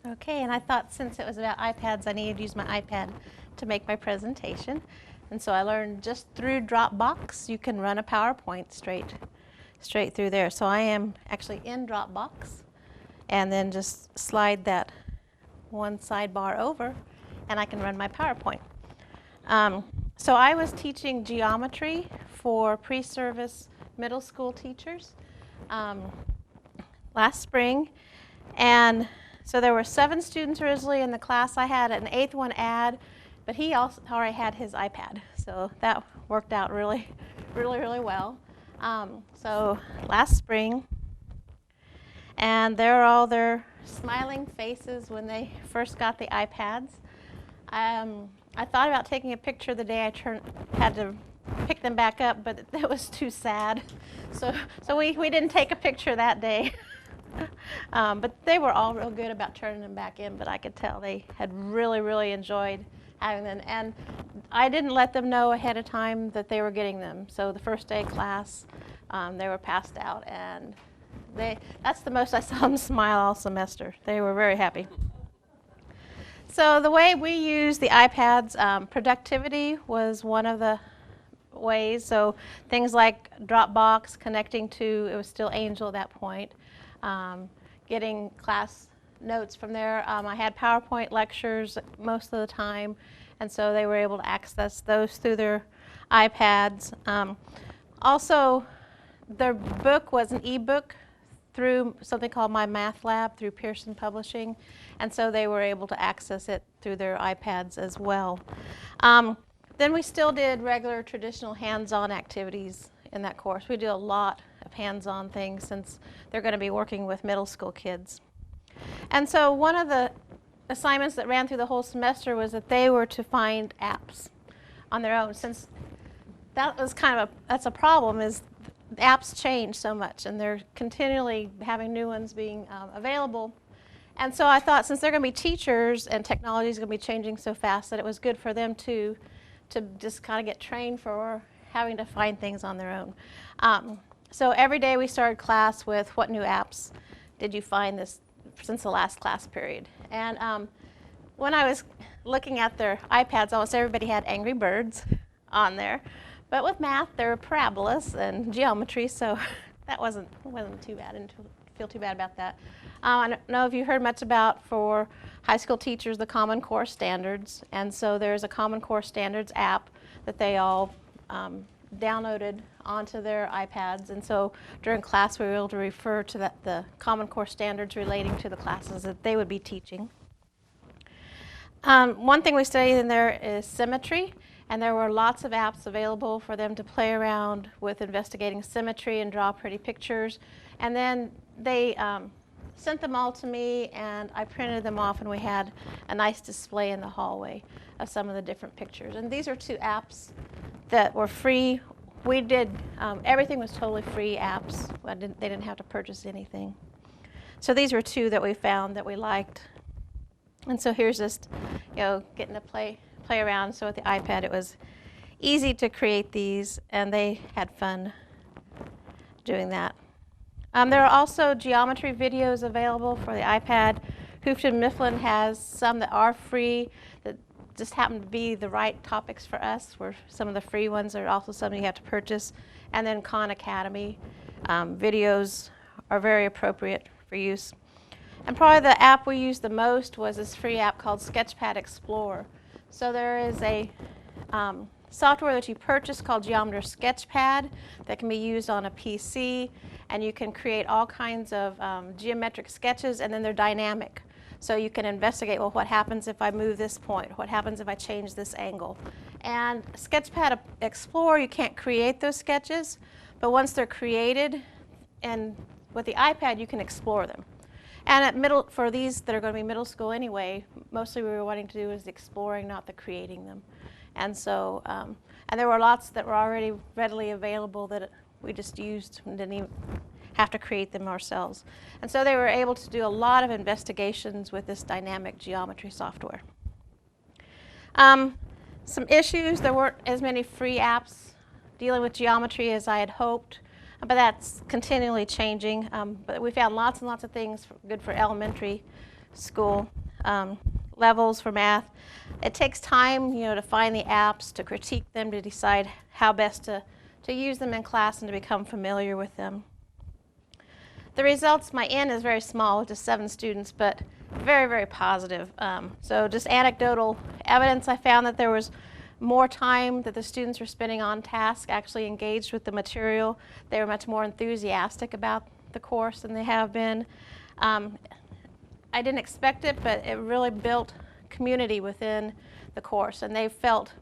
Okay, and I thought since it was about iPads, I needed to use my iPad to make my presentation. And so I learned just through Dropbox, you can run a PowerPoint straight through there. So I am actually in Dropbox, and then just slide that one sidebar over, and I can run my PowerPoint. So I was teaching geometry for pre-service middle school teachers last spring, and so there were 7 students originally in the class. I had an 8th one add, but he also already had his iPad, so that worked out really well. So last spring, and there are all their smiling faces when they first got the iPads. I thought about taking a picture the day I had to pick them back up, but it was too sad. So we didn't take a picture that day. But they were all real good about turning them back in, but I could tell they had really enjoyed having them. And I didn't let them know ahead of time that they were getting them. So the first day of class, they were passed out, and that's the most I saw them smile all semester. They were very happy. So the way we use the iPads, productivity was one of the ways. So things like Dropbox, connecting to, it was still Angel at that point, getting class notes from there. I had PowerPoint lectures most of the time, and so they were able to access those through their iPads. Also, their book was an ebook through something called My Math Lab through Pearson Publishing, and so they were able to access it through their iPads as well. Then we still did regular traditional hands-on activities in that course. We did a lot of hands-on things since they're going to be working with middle school kids. And so one of the assignments that ran through the whole semester was that they were to find apps on their own, since that was that's a problem, is apps change so much and they're continually having new ones being available. And so I thought, since they're going to be teachers and technology is going to be changing so fast, that it was good for them to just kind of get trained for having to find things on their own. So every day we started class with, what new apps did you find this since the last class period? And when I was looking at their iPads, almost everybody had Angry Birds on there. But with math, there were parabolas and geometry, so that wasn't too bad. I didn't feel too bad about that. I don't know if you heard much about, for high school teachers, the Common Core Standards. And so there's a Common Core Standards app that they all downloaded onto their iPads. And so during class, we were able to refer to the Common Core Standards relating to the classes that they would be teaching. One thing we studied in there is symmetry. And there were lots of apps available for them to play around with investigating symmetry and draw pretty pictures. And then they sent them all to me, and I printed them off, and we had a nice display in the hallway of some of the different pictures. And these are 2 apps that were free. We did, everything was totally free apps. They didn't have to purchase anything. So these were 2 that we found that we liked. And so here's just, getting to play around. So with the iPad, it was easy to create these, and they had fun doing that. There are also geometry videos available for the iPad. Hoofton Mifflin has some that are free that just happen to be the right topics for us, where some of the free ones are also something you have to purchase. And then Khan Academy videos are very appropriate for use. And probably the app we used the most was this free app called Sketchpad Explorer. So there is a software that you purchase called Geometer Sketchpad that can be used on a PC, and you can create all kinds of geometric sketches, and then they're dynamic. So you can investigate, well, what happens if I move this point? What happens if I change this angle? And Sketchpad Explorer, you can't create those sketches, but once they're created, and with the iPad, you can explore them. And for these that are going to be middle school anyway, mostly we were wanting to do is the exploring, not the creating them. And so, and there were lots that were already readily available that we just used and didn't even have to create them ourselves. And so they were able to do a lot of investigations with this dynamic geometry software. Some issues, there weren't as many free apps dealing with geometry as I had hoped. But that's continually changing. But we found lots and lots of things good for elementary school levels for math. It takes time, to find the apps, to critique them, to decide how best to use them in class and to become familiar with them. The results, my N is very small, just 7 students, but very, very positive. So just anecdotal evidence, I found that there was more time that the students were spending on task, actually engaged with the material. They were much more enthusiastic about the course than they have been. I didn't expect it, but it really built community within the course, and they felt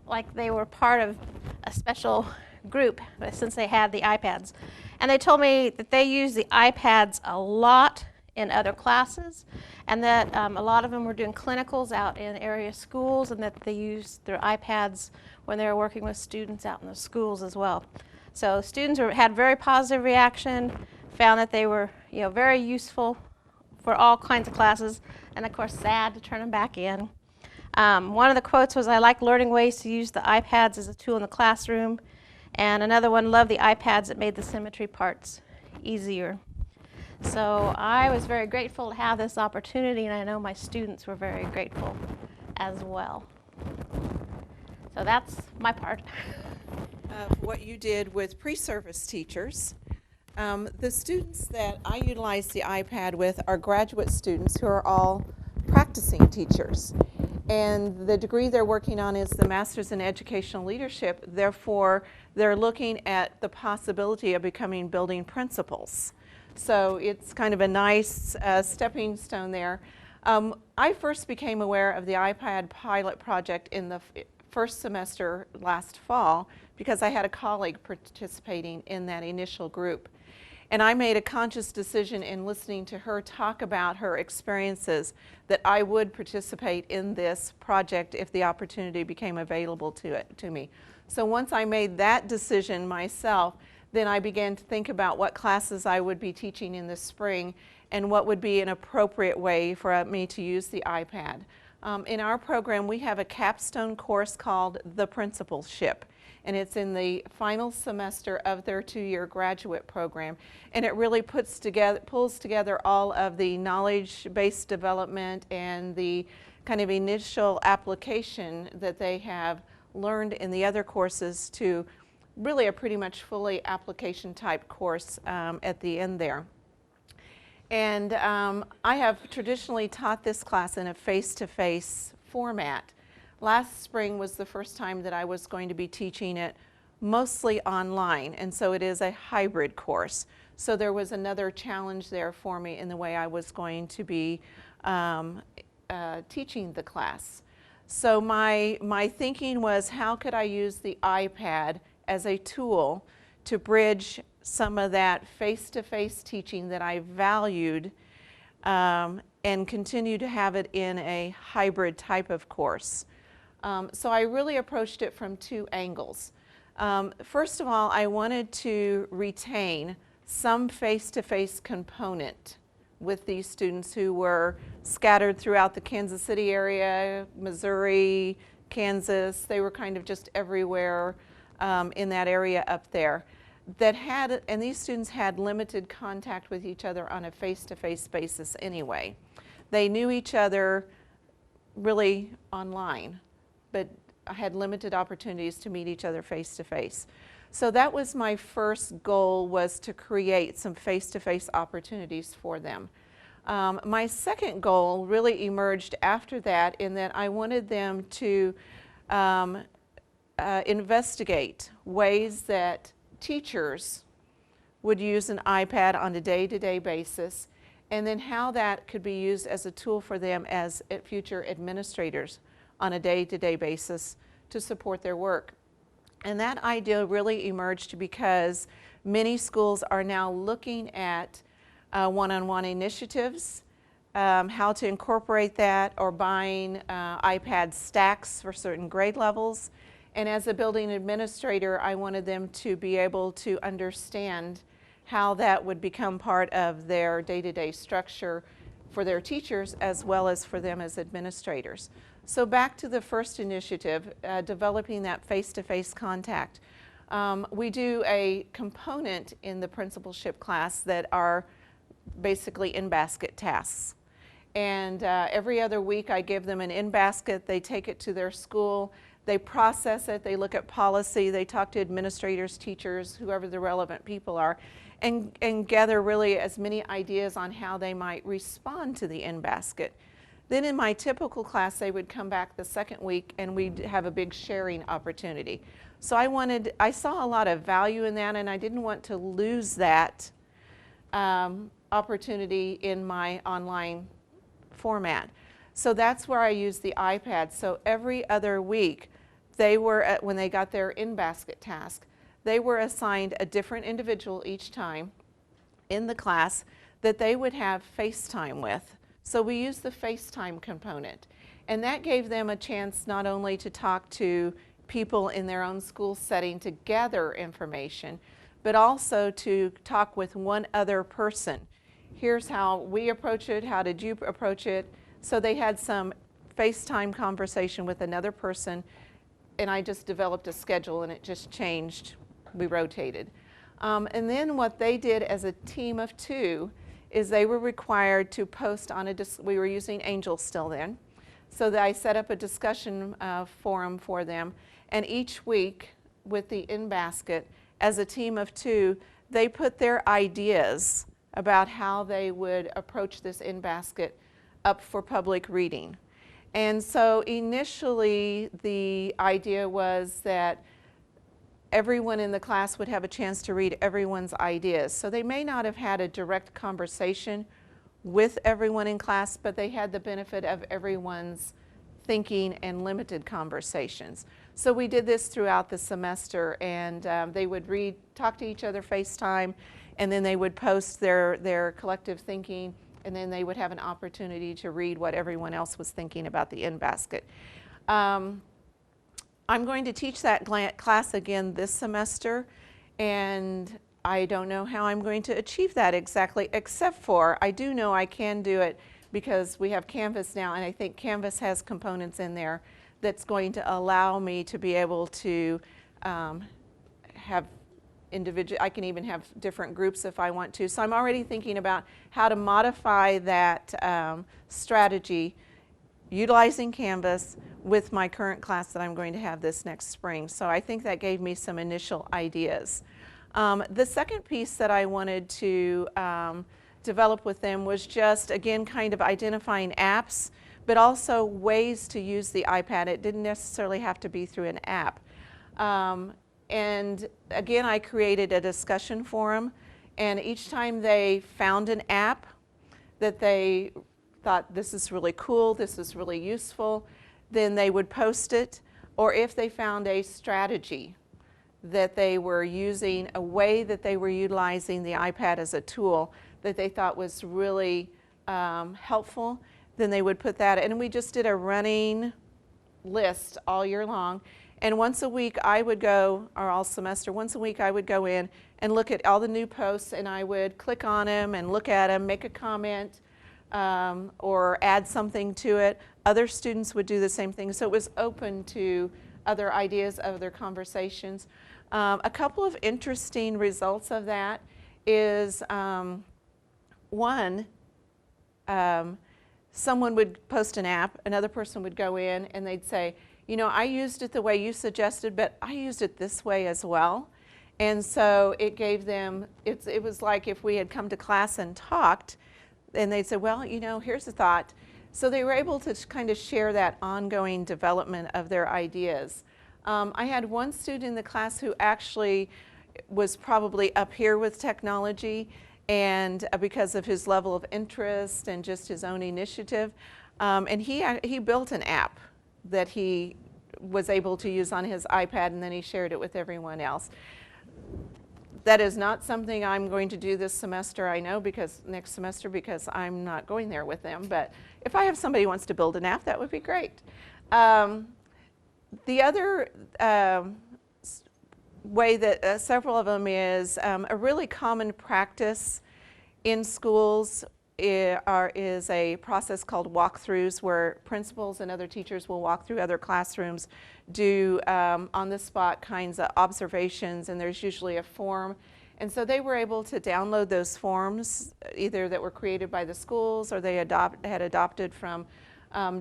like they were part of a special group since they had the iPads. And they told me that they use the iPads a lot in other classes, and that a lot of them were doing clinicals out in area schools, and that they used their iPads when they were working with students out in the schools as well. So students had very positive reaction, found that they were very useful for all kinds of classes, and of course sad to turn them back in. One of the quotes was, "I like learning ways to use the iPads as a tool in the classroom." And another one, "Love the iPads that made the symmetry parts easier." So I was very grateful to have this opportunity, and I know my students were very grateful as well. So that's my part. What you did with pre-service teachers. The students that I utilize the iPad with are graduate students who are all practicing teachers. And the degree they're working on is the Master's in Educational Leadership. Therefore, they're looking at the possibility of becoming building principals. So it's kind of a nice stepping stone there. I first became aware of the iPad pilot project in the first semester last fall because I had a colleague participating in that initial group. And I made a conscious decision in listening to her talk about her experiences that I would participate in this project if the opportunity became available to me. So once I made that decision myself, then I began to think about what classes I would be teaching in the spring and what would be an appropriate way for me to use the iPad. In our program, we have a capstone course called The Principalship, and it's in the final semester of their 2-year graduate program. And it really pulls together all of the knowledge-based development and the kind of initial application that they have learned in the other courses to really a pretty much fully application type course at the end there. And I have traditionally taught this class in a face-to-face format. Last spring was the first time that I was going to be teaching it mostly online, and so it is a hybrid course. So there was another challenge there for me in the way I was going to be teaching the class. So my thinking was, how could I use the iPad as a tool to bridge some of that face-to-face teaching that I valued and continue to have it in a hybrid type of course. So I really approached it from 2 angles. First of all, I wanted to retain some face-to-face component with these students who were scattered throughout the Kansas City area, Missouri, Kansas. They were kind of just everywhere in that area up there. And these students had limited contact with each other on a face-to-face basis anyway. They knew each other really online, but had limited opportunities to meet each other face-to-face. So that was my first goal, was to create some face-to-face opportunities for them. My second goal really emerged after that, in that I wanted them to investigate ways that teachers would use an iPad on a day-to-day basis, and then how that could be used as a tool for them as future administrators on a day-to-day basis to support their work. And that idea really emerged because many schools are now looking at one-on-one initiatives, how to incorporate that, or buying iPad stacks for certain grade levels. And as a building administrator, I wanted them to be able to understand how that would become part of their day-to-day structure for their teachers as well as for them as administrators. So back to the first initiative, developing that face-to-face contact. We do a component in the principalship class that are basically in-basket tasks. And every other week I give them an in-basket. They take it to their school. They process it. They look at policy. They talk to administrators, teachers, whoever the relevant people are, and gather really as many ideas on how they might respond to the in-basket. Then in my typical class, they would come back the second week and we'd have a big sharing opportunity. So I saw a lot of value in that, and I didn't want to lose that opportunity in my online format. So that's where I use the iPad. So every other week, when they got their in-basket task, they were assigned a different individual each time in the class that they would have FaceTime with. So we used the FaceTime component. And that gave them a chance not only to talk to people in their own school setting to gather information, but also to talk with one other person. Here's how we approach it, how did you approach it? So they had some FaceTime conversation with another person, and I just developed a schedule and it just changed. We rotated. And then what they did as a team of two is they were required to post on we were using Angel still then, so that I set up a discussion forum for them, and each week with the in-basket, as a team of two, they put their ideas about how they would approach this in-basket up for public reading. And so initially the idea was that everyone in the class would have a chance to read everyone's ideas. So they may not have had a direct conversation with everyone in class, but they had the benefit of everyone's thinking and limited conversations. So we did this throughout the semester, and they would talk to each other FaceTime, and then they would post their collective thinking, and then they would have an opportunity to read what everyone else was thinking about the in-basket. I'm going to teach that class again this semester, and I don't know how I'm going to achieve that exactly, except for I do know I can do it because we have Canvas now, and I think Canvas has components in there that's going to allow me to be able to have I can even have different groups if I want to. So I'm already thinking about how to modify that strategy utilizing Canvas with my current class that I'm going to have this next spring. So I think that gave me some initial ideas. The second piece that I wanted to develop with them was just, again, kind of identifying apps, but also ways to use the iPad. It didn't necessarily have to be through an app. And again, I created a discussion forum, and each time they found an app that they thought, this is really cool, this is really useful, then they would post it. Or if they found a strategy that they were using, a way that they were utilizing the iPad as a tool that they thought was really helpful, then they would put that. And we just did a running list all year long. And once a week I would go, or all semester, once a week I would go in and look at all the new posts, and I would click on them and look at them, make a comment, or add something to it. Other students would do the same thing. So it was open to other ideas, other conversations. A couple of interesting results of that is, one, someone would post an app, another person would go in and they'd say, you know, I used it the way you suggested, but I used it this way as well. And so it gave them, it was like if we had come to class and talked, and they'd say, well, you know, here's a thought. So they were able to kind of share that ongoing development of their ideas. I had one student in the class who actually was probably up here with technology, and because of his level of interest and just his own initiative, and he built an app that he was able to use on his iPad, and then he shared it with everyone else. That is not something I'm going to do this semester, I know, because next semester, because I'm not going there with them. But if I have somebody who wants to build an app, that would be great. The other way that several of them is a really common practice in schools is a process called walkthroughs, where principals and other teachers will walk through other classrooms, do on-the-spot kinds of observations, and there's usually a form, And so they were able to download those forms, either that were created by the schools or they had adopted from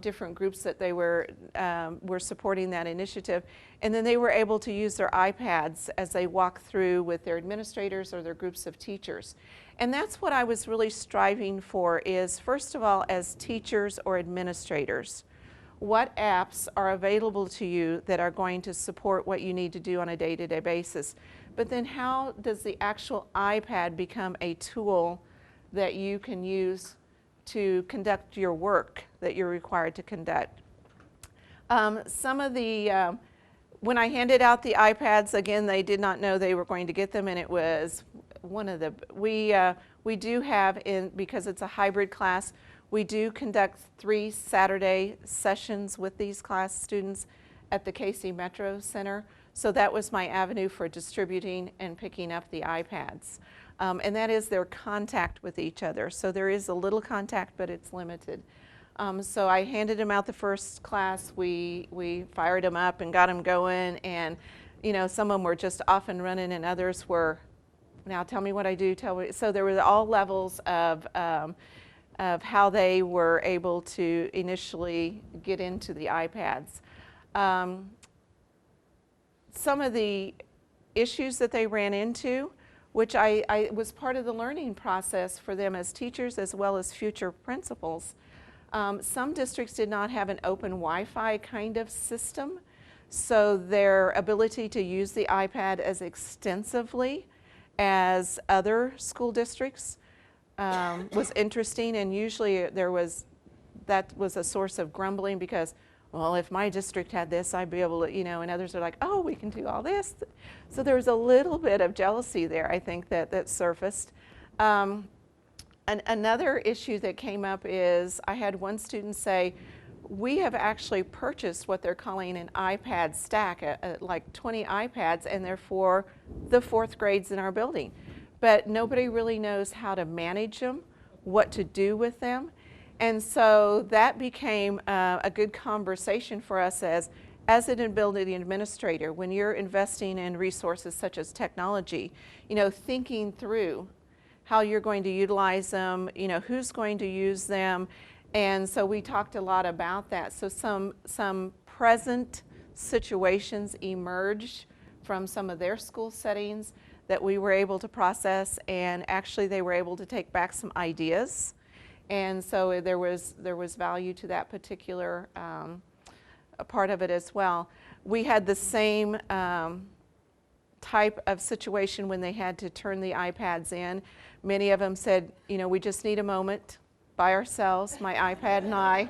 different groups that they were supporting that initiative. And then they were able to use their iPads as they walk through with their administrators or their groups of teachers. And that's what I was really striving for is, first of all, as teachers or administrators, what apps are available to you that are going to support what you need to do on a day-to-day basis. But then how does the actual iPad become a tool that you can use to conduct your work that you're required to conduct? Some of the, when I handed out the iPads, again, they did not know they were going to get them, and it was one of the, we do have, because it's a hybrid class, we do conduct 3 Saturday sessions with these class students at the Casey Metro Center. So that was my avenue for distributing and picking up the iPads. And that is their contact with each other. So there is a little contact, but it's limited. So I handed them out the first class. We fired them up and got them going. And, you know, some of them were just off and running, and others were, now tell me what I do, tell me. So there were all levels of how they were able to initially get into the iPads. Some of the issues that they ran into, which I was part of the learning process for them as teachers as well as future principals. Some districts did not have an open Wi-Fi kind of system, so their ability to use the iPad as extensively as other school districts was interesting, and usually that was a source of grumbling because, well, if my district had this, I'd be able to, you know, and others are like, oh, we can do all this. So there was a little bit of jealousy there, I think, that surfaced. Another issue that came up is I had one student say, we have actually purchased what they're calling an iPad stack, like 20 iPads, and they're for the 4th grades in our building. But nobody really knows how to manage them, what to do with them. And so that became a good conversation for us as an building administrator. When you're investing in resources such as technology, you know, thinking through how you're going to utilize them, you know, who's going to use them. And so we talked a lot about that. So some present situations emerged from some of their school settings that we were able to process, and actually they were able to take back some ideas. And so there was value to that particular part of it as well. We had the same type of situation when they had to turn the iPads in. Many of them said, you know, we just need a moment by ourselves, my iPad and I,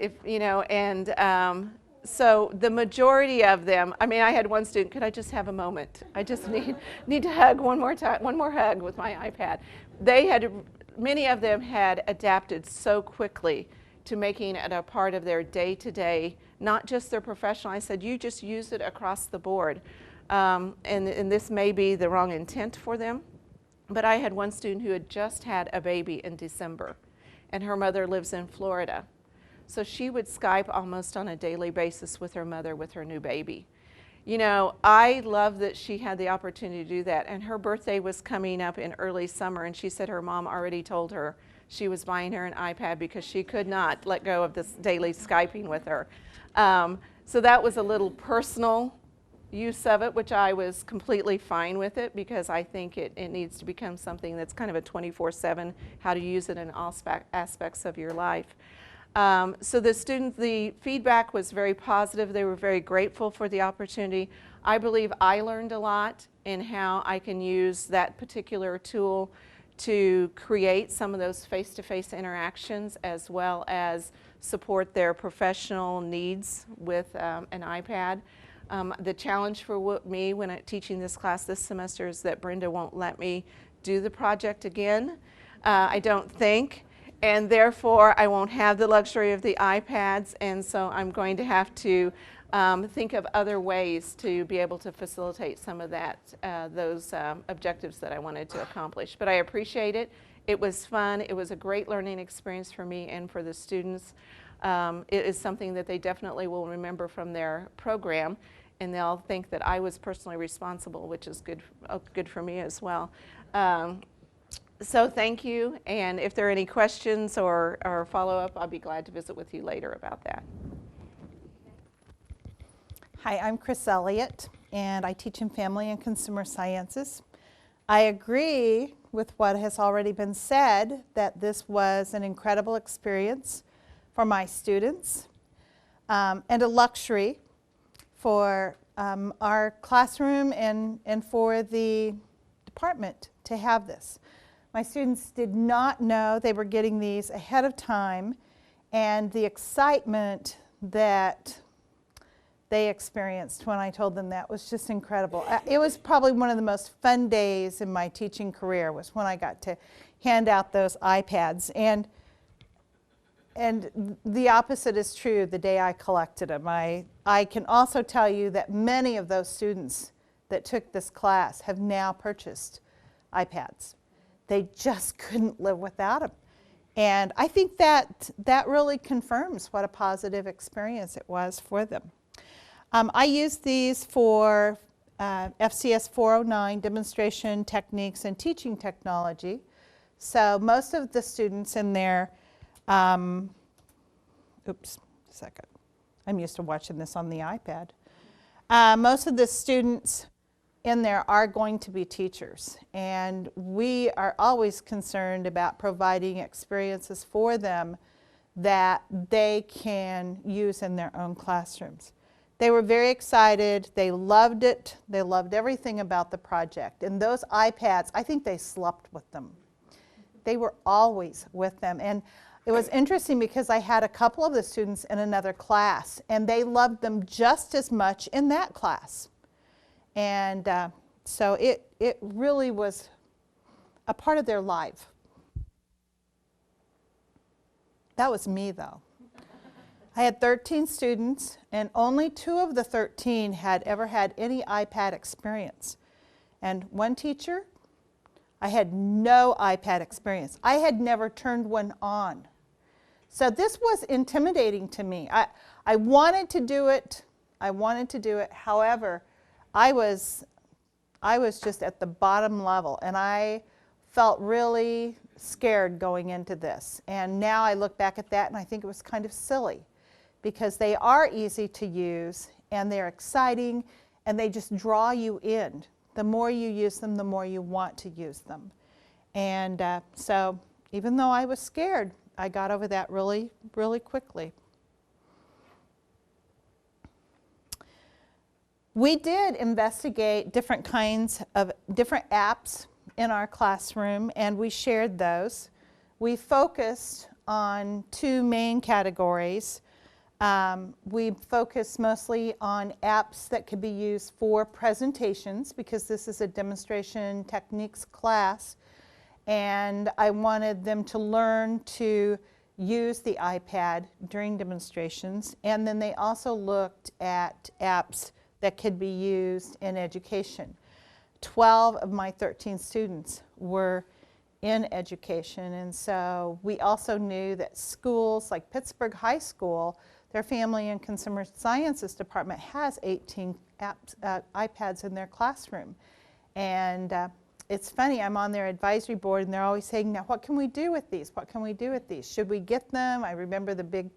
if you know, and so the majority of them, I mean, I had one student, could I just have a moment? I just need to hug one more time, one more hug with my iPad. Many of them had adapted so quickly to making it a part of their day-to-day, not just their professional. I said, you just use it across the board. And this may be the wrong intent for them, but I had one student who had just had a baby in December, and her mother lives in Florida. So she would Skype almost on a daily basis with her mother with her new baby. You know, I love that she had the opportunity to do that, and her birthday was coming up in early summer, and she said her mom already told her she was buying her an iPad because she could not let go of this daily Skyping with her. So that was a little personal use of it, which I was completely fine with it because I think it needs to become something that's kind of a 24/7, how to use it in all aspects of your life. So the feedback was very positive. They were very grateful for the opportunity. I believe I learned a lot in how I can use that particular tool to create some of those face-to-face interactions as well as support their professional needs with an iPad. The challenge for me when teaching this class this semester is that Brenda won't let me do the project again, I don't think. And therefore, I won't have the luxury of the iPads, and so I'm going to have to think of other ways to be able to facilitate some of those objectives that I wanted to accomplish. But I appreciate it. It was fun. It was a great learning experience for me and for the students. It is something that they definitely will remember from their program. and they'll think that I was personally responsible, which is good for me as well. So thank you, and if there are any questions or follow-up, I'll be glad to visit with you later about that. Hi, I'm Chris Elliott, and I teach in Family and Consumer Sciences. I agree with what has already been said, that this was an incredible experience for my students, and a luxury for our classroom and for the department to have this. My students did not know they were getting these ahead of time, and the excitement that they experienced when I told them that was just incredible. It was probably one of the most fun days in my teaching career, was when I got to hand out those iPads. And the opposite is true the day I collected them. I can also tell you that many of those students that took this class have now purchased iPads. They just couldn't live without them. And I think that really confirms what a positive experience it was for them. I use these for FCS 409, demonstration techniques and teaching technology. So most of the students in there, oops, a second. I'm used to watching this on the iPad. Most of the students in there are going to be teachers, and we are always concerned about providing experiences for them that they can use in their own classrooms. They were very excited. They loved it. They loved everything about the project. And those iPads, I think they slept with them. They were always with them. And it was interesting because I had a couple of the students in another class, and they loved them just as much in that class. And so it really was a part of their life. That was me, though. I had 13 students, and only 2 of the 13 had ever had any iPad experience. And one teacher, I had no iPad experience. I had never turned one on. So this was intimidating to me. I wanted to do it. However, I was just at the bottom level, and I felt really scared going into this. And now I look back at that, and I think it was kind of silly, because they are easy to use, and they're exciting, and they just draw you in. The more you use them, the more you want to use them. And so even though I was scared, I got over that really, really quickly. We did investigate different kinds of different apps in our classroom, and we shared those. We focused on 2 main categories. We focused mostly on apps that could be used for presentations, because this is a demonstration techniques class, and I wanted them to learn to use the iPad during demonstrations. And then they also looked at apps that could be used in education. 12 of my 13 students were in education, and so we also knew that schools like Pittsburgh High School, their Family and Consumer Sciences department has 18 iPads in their classroom. And it's funny, I'm on their advisory board, and they're always saying, now what can we do with these? What can we do with these? Should we get them? I remember the big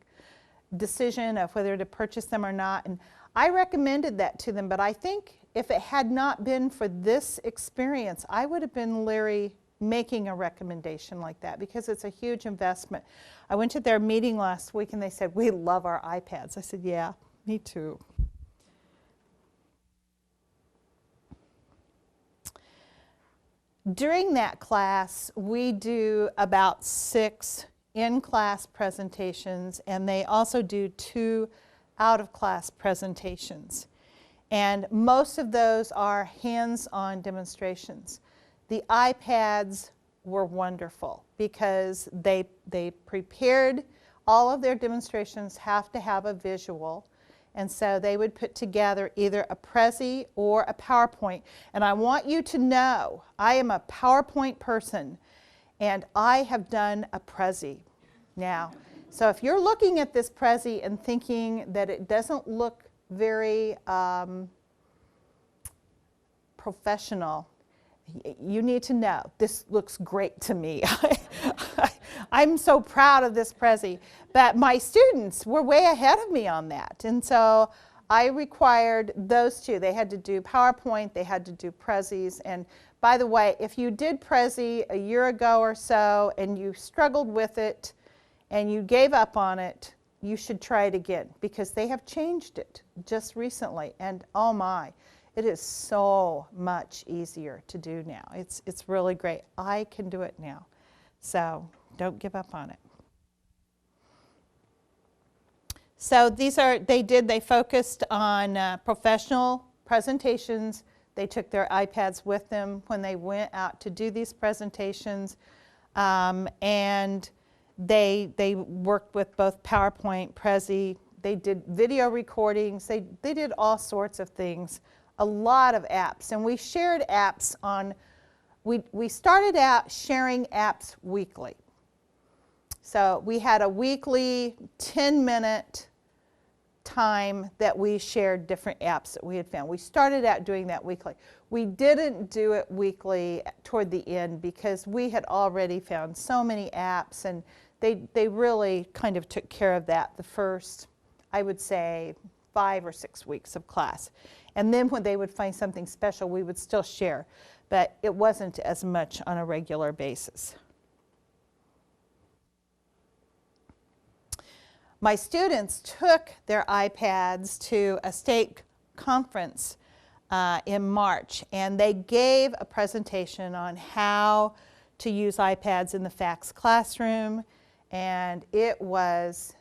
decision of whether to purchase them or not. And I recommended that to them, but I think if it had not been for this experience, I would have been leery making a recommendation like that, because it's a huge investment. I went to their meeting last week, and they said, we love our iPads. I said, yeah, me too. During that class, we do about 6 in-class presentations, and they also do 2 out-of-class presentations. And most of those are hands-on demonstrations. The iPads were wonderful because they prepared all of their demonstrations have to have a visual. And so they would put together either a Prezi or a PowerPoint. And I want you to know, I am a PowerPoint person, and I have done a Prezi now. So if you're looking at this Prezi and thinking that it doesn't look very professional. You need to know, this looks great to me. I'm so proud of this Prezi. But my students were way ahead of me on that. And so I required those two. They had to do PowerPoint, they had to do Prezis. And by the way, if you did Prezi a year ago or so and you struggled with it and you gave up on it, you should try it again, because they have changed it just recently. And oh my, it is so much easier to do now. It's really great. I can do it now. So don't give up on it. So these are, they focused on professional presentations. They took their iPads with them when they went out to do these presentations. And they worked with both PowerPoint, Prezi. They did video recordings. They did all sorts of things, a lot of apps. And we shared apps on, we started out sharing apps weekly. So we had a weekly 10-minute time that we shared different apps that we had found. We started out doing that weekly. We didn't do it weekly toward the end because we had already found so many apps, and they really kind of took care of that the first, I would say, 5 or 6 weeks of class. And then when they would find something special, we would still share, but it wasn't as much on a regular basis. My students took their iPads to a state conference in March, and they gave a presentation on how to use iPads in the FACS classroom, and it was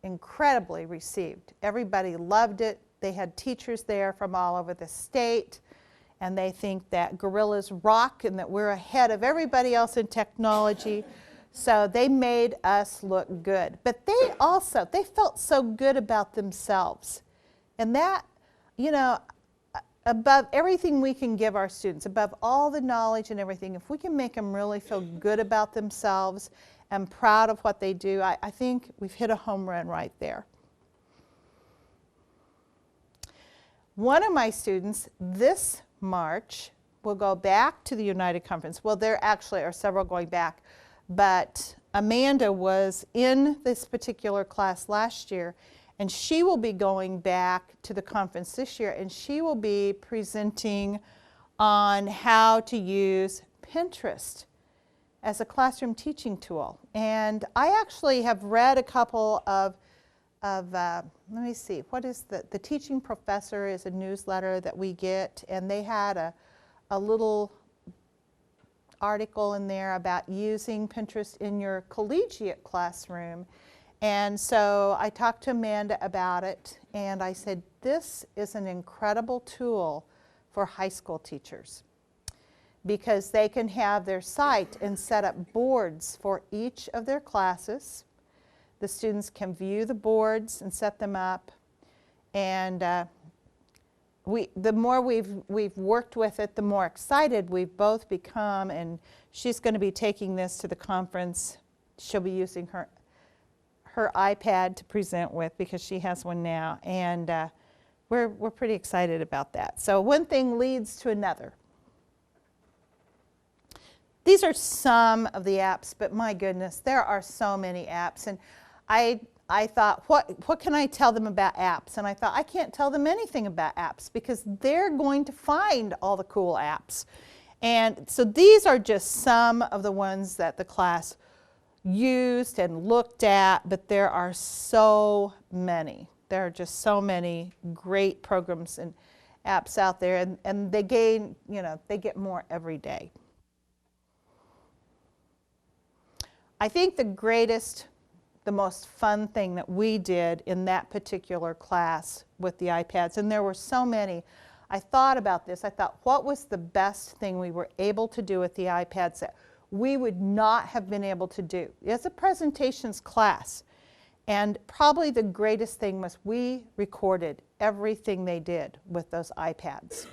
incredibly received. Everybody loved it. They had teachers there from all over the state, and they think that gorillas rock and that we're ahead of everybody else in technology. So they made us look good. But they felt so good about themselves. And that, you know, above everything we can give our students, above all the knowledge and everything, if we can make them really feel good about themselves and proud of what they do, I think we've hit a home run right there. One of my students this March will go back to the United Conference. Well, there actually are several going back. But Amanda was in this particular class last year, and she will be going back to the conference this year, and she will be presenting on how to use Pinterest as a classroom teaching tool. And I actually have read a couple of let me see, what is the Teaching Professor is a newsletter that we get, and they had a little article in there about using Pinterest in your collegiate classroom. And so I talked to Amanda about it, and I said, this is an incredible tool for high school teachers, because they can have their site and set up boards for each of their classes. The students can view the boards and set them up, and the more we've worked with it, the more excited we've both become, and she's going to be taking this to the conference. She'll be using her iPad to present with, because she has one now, and we're pretty excited about that. So one thing leads to another. These are some of the apps, but my goodness, there are so many apps, and I thought, what can I tell them about apps? And I thought, I can't tell them anything about apps, because they're going to find all the cool apps. And so these are just some of the ones that the class used and looked at, but there are so many. There are just so many great programs and apps out there, and they gain, you know, they get more every day. I think the most fun thing that we did in that particular class with the iPads, and there were so many, I thought about this. I thought, what was the best thing we were able to do with the iPads that we would not have been able to do? It's a presentations class, and probably the greatest thing was we recorded everything they did with those iPads.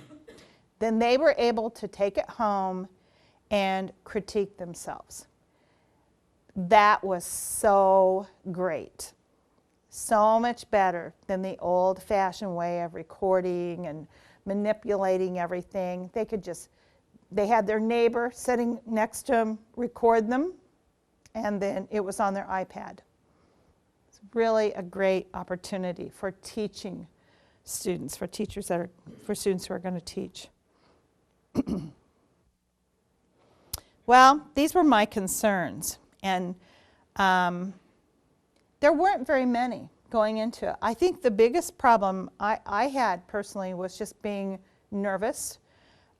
Then they were able to take it home and critique themselves. That was so great. So much better than the old-fashioned way of recording and manipulating everything. They had their neighbor sitting next to them record them, and then it was on their iPad. It's really a great opportunity for teaching students, for students who are going to teach. Well, these were my concerns, and there weren't very many going into it. I think the biggest problem I had personally was just being nervous,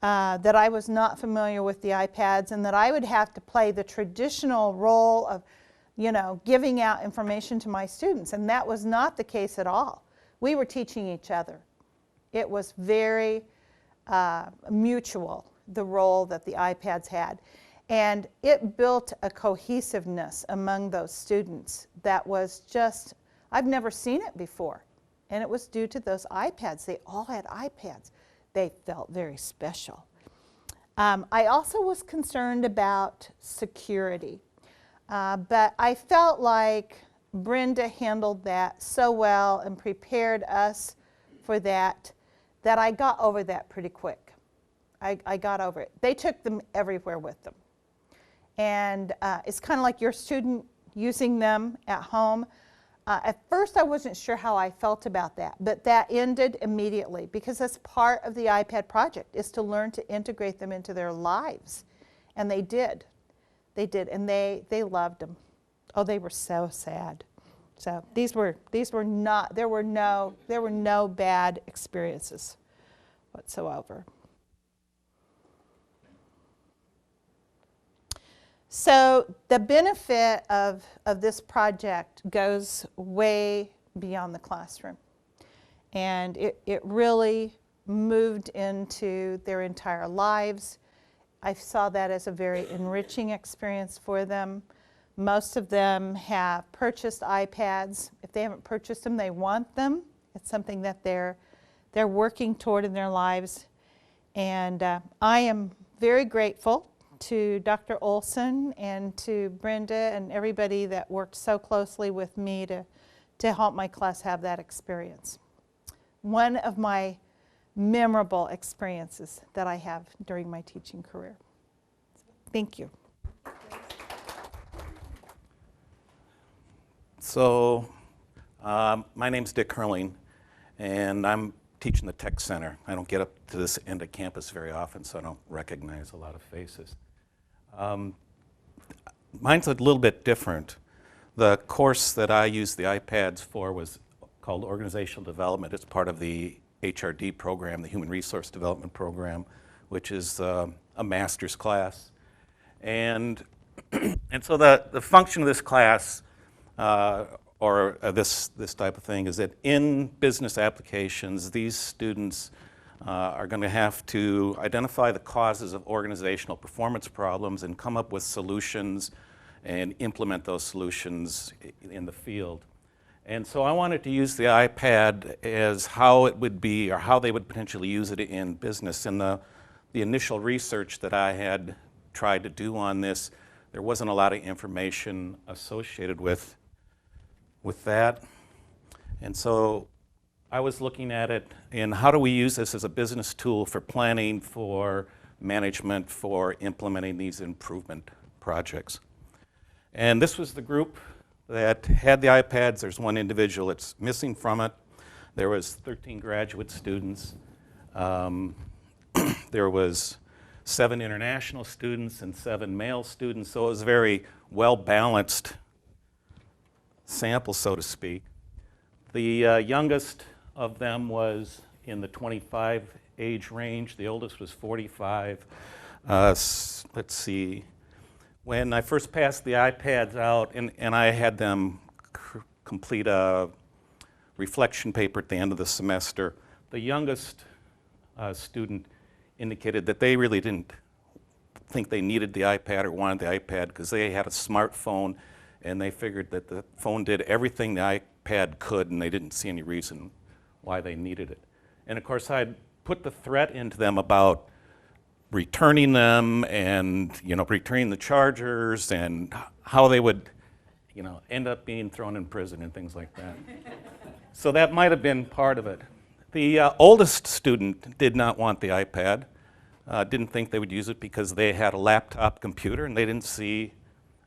that I was not familiar with the iPads, and that I would have to play the traditional role of, giving out information to my students, and that was not the case at all. We were teaching each other. It was very mutual, the role that the iPads had. And it built a cohesiveness among those students that was just, I've never seen it before. And it was due to those iPads. They all had iPads. They felt very special. I also was concerned about security. But I felt like Brenda handled that so well and prepared us for that, that I got over that pretty quick. I got over it. They took them everywhere with them. And it's kind of like your student using them at home. At first I wasn't sure how I felt about that, but that ended immediately, because that's part of the iPad project, is to learn to integrate them into their lives. And they did. They did, and they loved them. Oh, they were so sad. So there were no bad experiences whatsoever. So the benefit of this project goes way beyond the classroom. And it really moved into their entire lives. I saw that as a very enriching experience for them. Most of them have purchased iPads. If they haven't purchased them, they want them. It's something that they're working toward in their lives. And I am very grateful to Dr. Olson and to Brenda and everybody that worked so closely with me to help my class have that experience. One of my memorable experiences that I have during my teaching career. Thank you. So, my name's Dick Hurling, and I'm teaching the Tech Center. I don't get up to this end of campus very often, so I don't recognize a lot of faces. Mine's a little bit different. The course that I used the iPads for was called Organizational Development. It's part of the HRD program, the Human Resource Development Program, which is a master's class. And so the function of this class, this type of thing, is that in business applications, these students are going to have to identify the causes of organizational performance problems and come up with solutions and implement those solutions in the field. And so I wanted to use the iPad as how it would be, or how they would potentially use it in business. In the initial research that I had tried to do on this, there wasn't a lot of information associated with that. And so I was looking at it in how do we use this as a business tool for planning, for management, for implementing these improvement projects. And this was the group that had the iPads. There's one individual that's missing from it. There was 13 graduate students. There was 7 international students and 7 male students, so it was a very well-balanced sample, so to speak. The youngest of them was in the 25 age range. The oldest was 45. Let's see. When I first passed the iPads out, and I had them complete a reflection paper at the end of the semester, the youngest student indicated that they really didn't think they needed the iPad or wanted the iPad because they had a smartphone and they figured that the phone did everything the iPad could and they didn't see any reason why they needed it. And of course I'd put the threat into them about returning them and returning the chargers and how they would end up being thrown in prison and things like that. So that might have been part of it. The oldest student did not want the iPad, didn't think they would use it because they had a laptop computer and they didn't see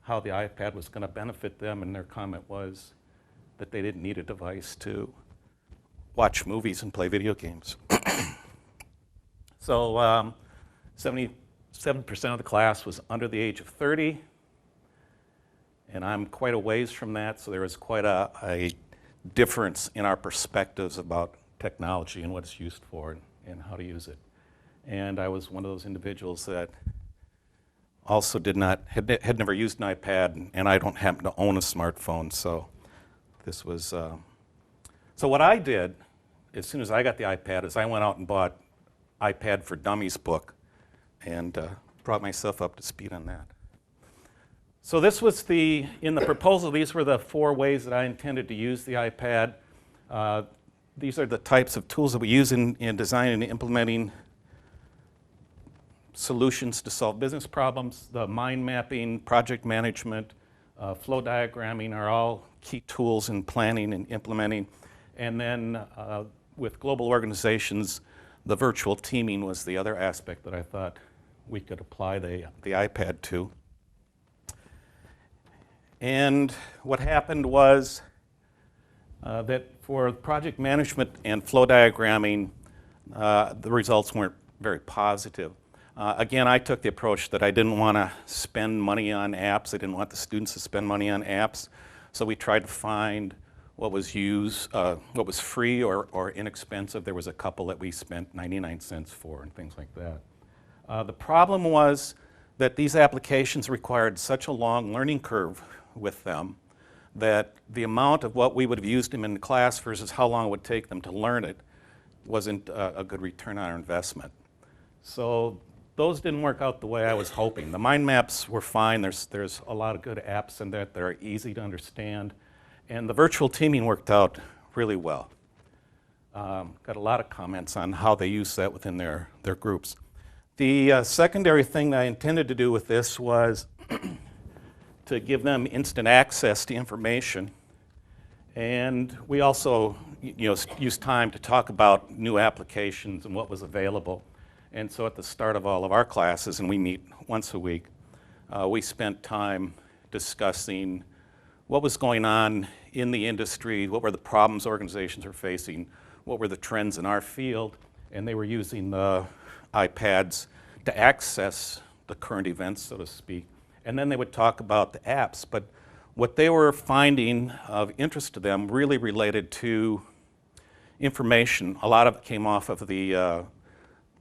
how the iPad was going to benefit them, and their comment was that they didn't need a device to watch movies and play video games. So 77% of the class was under the age of 30, and I'm quite a ways from that, so there was quite a difference in our perspectives about technology and what it's used for and how to use it. And I was one of those individuals that also had never used an iPad, and I don't happen to own a smartphone, so this was, so what I did as soon as I got the iPad is I went out and bought iPad for Dummies book and brought myself up to speed on that. So this was in the proposal, these were the 4 ways that I intended to use the iPad. These are the types of tools that we use in designing and implementing solutions to solve business problems. The mind mapping, project management, flow diagramming are all key tools in planning and implementing. And then with global organizations, the virtual teaming was the other aspect that I thought we could apply the iPad to. And what happened was that for project management and flow diagramming, the results weren't very positive. Again, I took the approach that I didn't want to spend money on apps. I didn't want the students to spend money on apps. So we tried to find what was what was free or inexpensive. There was a couple that we spent 99 cents for and things like that. The problem was that these applications required such a long learning curve with them that the amount of what we would have used them in class versus how long it would take them to learn it wasn't a good return on our investment. So those didn't work out the way I was hoping. The mind maps were fine. There's a lot of good apps in there that are easy to understand. And the virtual teaming worked out really well. Got a lot of comments on how they use that within their groups. The secondary thing that I intended to do with this was to give them instant access to information. And we also used time to talk about new applications and what was available. And so at the start of all of our classes, and we meet once a week, we spent time discussing what was going on in the industry, what were the problems organizations were facing, what were the trends in our field, and they were using the iPads to access the current events, so to speak. And then they would talk about the apps, but what they were finding of interest to them really related to information. A lot of it came off of the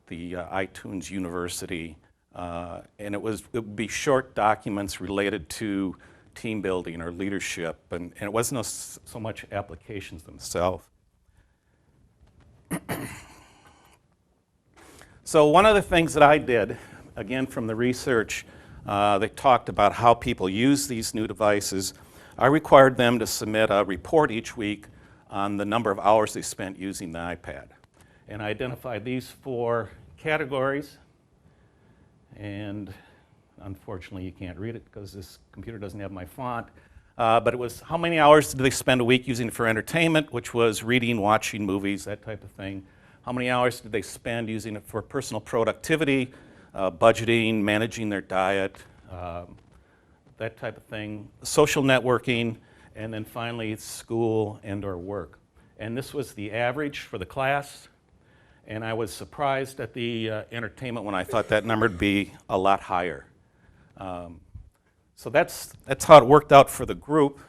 iTunes University, and it would be short documents related to team building or leadership, and it wasn't so much applications themselves. So one of the things that I did, again from the research, they talked about how people use these new devices. I required them to submit a report each week on the number of hours they spent using the iPad. And I identified these 4 categories, and unfortunately you can't read it because this computer doesn't have my font, but it was how many hours did they spend a week using it for entertainment, which was reading, watching movies, that type of thing. How many hours did they spend using it for personal productivity, budgeting, managing their diet, that type of thing, social networking, and then finally school and or work. And this was the average for the class, and I was surprised at the entertainment when I thought that number would be a lot higher. So that's how it worked out for the group.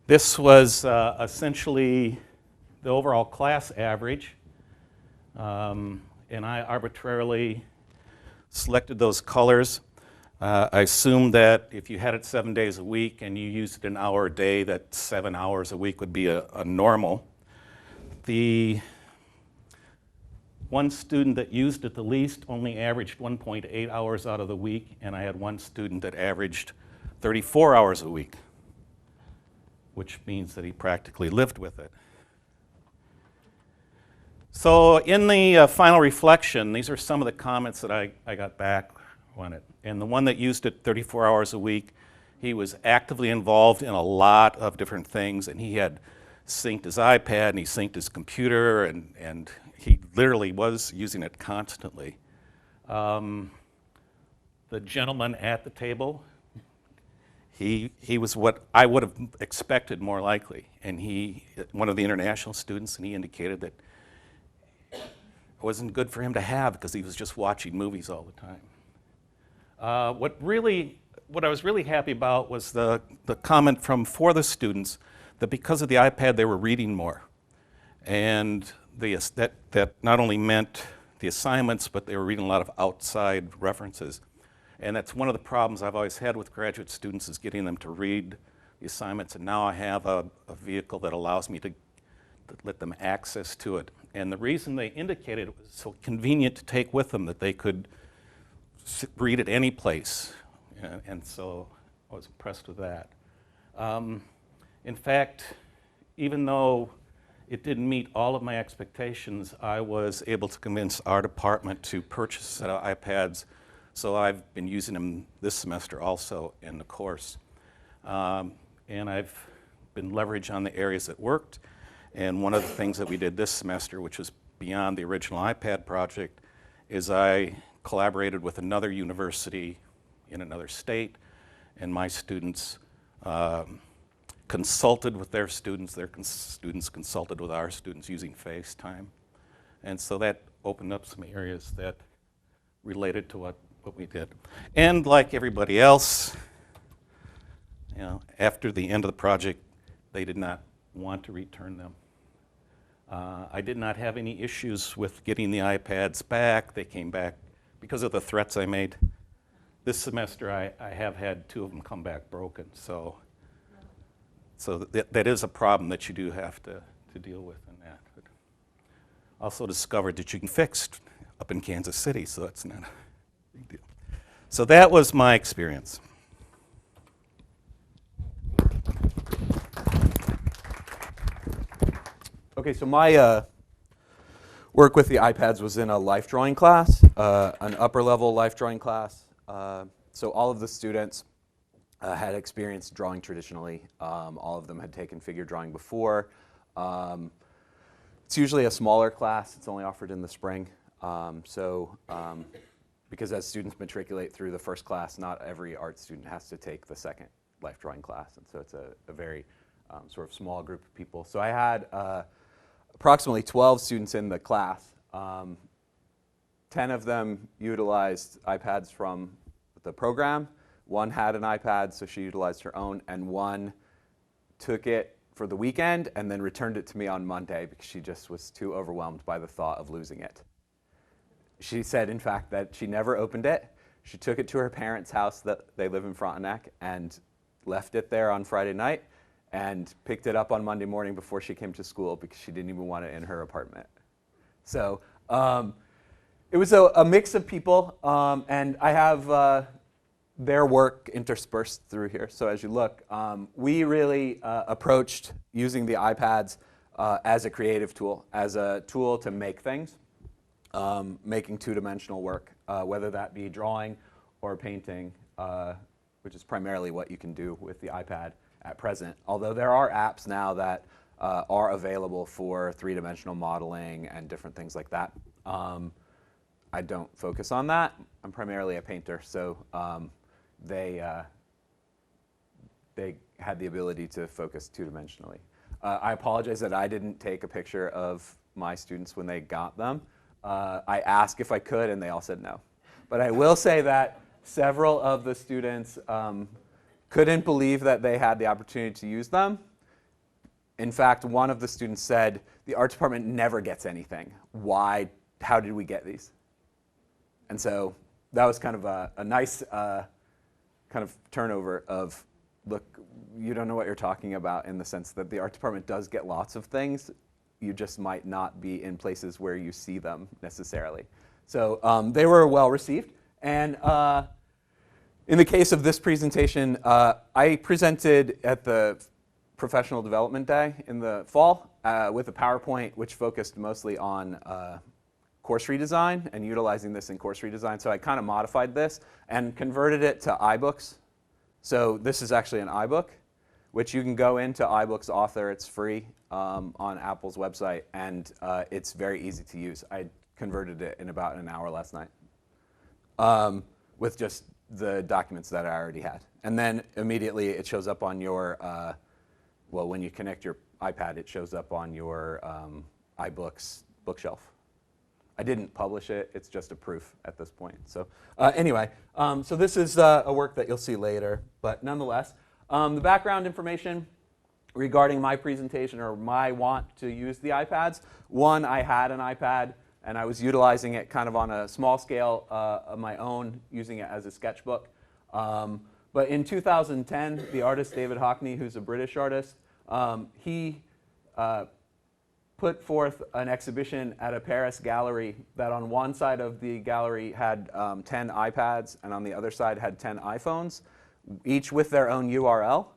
This was essentially the overall class average, and I arbitrarily selected those colors. I assumed that if you had it 7 days a week and you used it an hour a day, that 7 hours a week would be a normal. The one student that used it the least only averaged 1.8 hours out of the week, and I had one student that averaged 34 hours a week, which means that he practically lived with it. So in the final reflection, these are some of the comments that I got back on it. And the one that used it 34 hours a week, He was actively involved in a lot of different things, and he had synced his iPad and he synced his computer, and he literally was using it constantly. The gentleman at the table, he was what I would have expected more likely, and one of the international students, and he indicated that it wasn't good for him to have because he was just watching movies all the time. What I was really happy about was the comment from 4 of the students that because of the iPad they were reading more, and that not only meant the assignments, but they were reading a lot of outside references. And that's one of the problems I've always had with graduate students, is getting them to read the assignments, and now I have a vehicle that allows me to let them access to it. And the reason they indicated it was so convenient to take with them that they could read it any place. And so I was impressed with that. In fact, even though it didn't meet all of my expectations, I was able to convince our department to purchase a set of iPads, so I've been using them this semester also in the course. And I've been leveraged on the areas that worked, and one of the things that we did this semester, which was beyond the original iPad project, is I collaborated with another university in another state, and my students consulted with their students consulted with our students using FaceTime. And so that opened up some areas that related to what we did. And like everybody else, after the end of the project, they did not want to return them. I did not have any issues with getting the iPads back. They came back because of the threats I made. This semester, I have had 2 of them come back broken. So that is a problem that you do have to deal with in that. But also discovered that you can fix up in Kansas City, so that's not a big deal. So that was my experience. Okay, so my work with the iPads was in a life drawing class, an upper level life drawing class. So all of the students had experience drawing traditionally. All of them had taken figure drawing before. It's usually a smaller class. It's only offered in the spring. Because as students matriculate through the first class, not every art student has to take the second life drawing class. And so it's a very sort of small group of people. So I had approximately 12 students in the class. 10 of them utilized iPads from the program. 1 had an iPad, so she utilized her own, and 1 took it for the weekend and then returned it to me on Monday because she just was too overwhelmed by the thought of losing it. She said, in fact, that she never opened it. She took it to her parents' house, that they live in Frontenac, and left it there on Friday night and picked it up on Monday morning before she came to school because she didn't even want it in her apartment. So it was a mix of people, and I have their work interspersed through here. So as you look, we really approached using the iPads as a creative tool, as a tool to make things, making 2-dimensional work, whether that be drawing or painting, which is primarily what you can do with the iPad at present. Although there are apps now that are available for 3-dimensional modeling and different things like that. I don't focus on that. I'm primarily a painter, so they had the ability to focus 2-dimensionally. I apologize that I didn't take a picture of my students when they got them. I asked if I could, and they all said no. But I will say that several of the students couldn't believe that they had the opportunity to use them. In fact, one of the students said, the art department never gets anything. Why? How did we get these? And so that was kind of a nice kind of turnover of, look, you don't know what you're talking about, in the sense that the art department does get lots of things. You just might not be in places where you see them necessarily. So they were well received. And in the case of this presentation, I presented at the Professional Development Day in the fall with a PowerPoint which focused mostly on course redesign and utilizing this in course redesign. So I kind of modified this and converted it to iBooks So this is actually an iBook, which you can go into iBooks Author. It's free on Apple's website, and it's very easy to use. I converted it in about an hour last night with just the documents that I already had. And then immediately it shows up on your, well, when you connect your iPad, it shows up on your iBooks bookshelf. I didn't publish it. It's just a proof at this point. So anyway, so this is a work that you'll see later. But nonetheless, the background information regarding my presentation or my want to use the iPads. One, I had an iPad, and I was utilizing it kind of on a small scale of my own, using it as a sketchbook. But in 2010, the artist David Hockney, who's a British artist, he put forth an exhibition at a Paris gallery that on one side of the gallery had 10 iPads and on the other side had 10 iPhones, each with their own URL.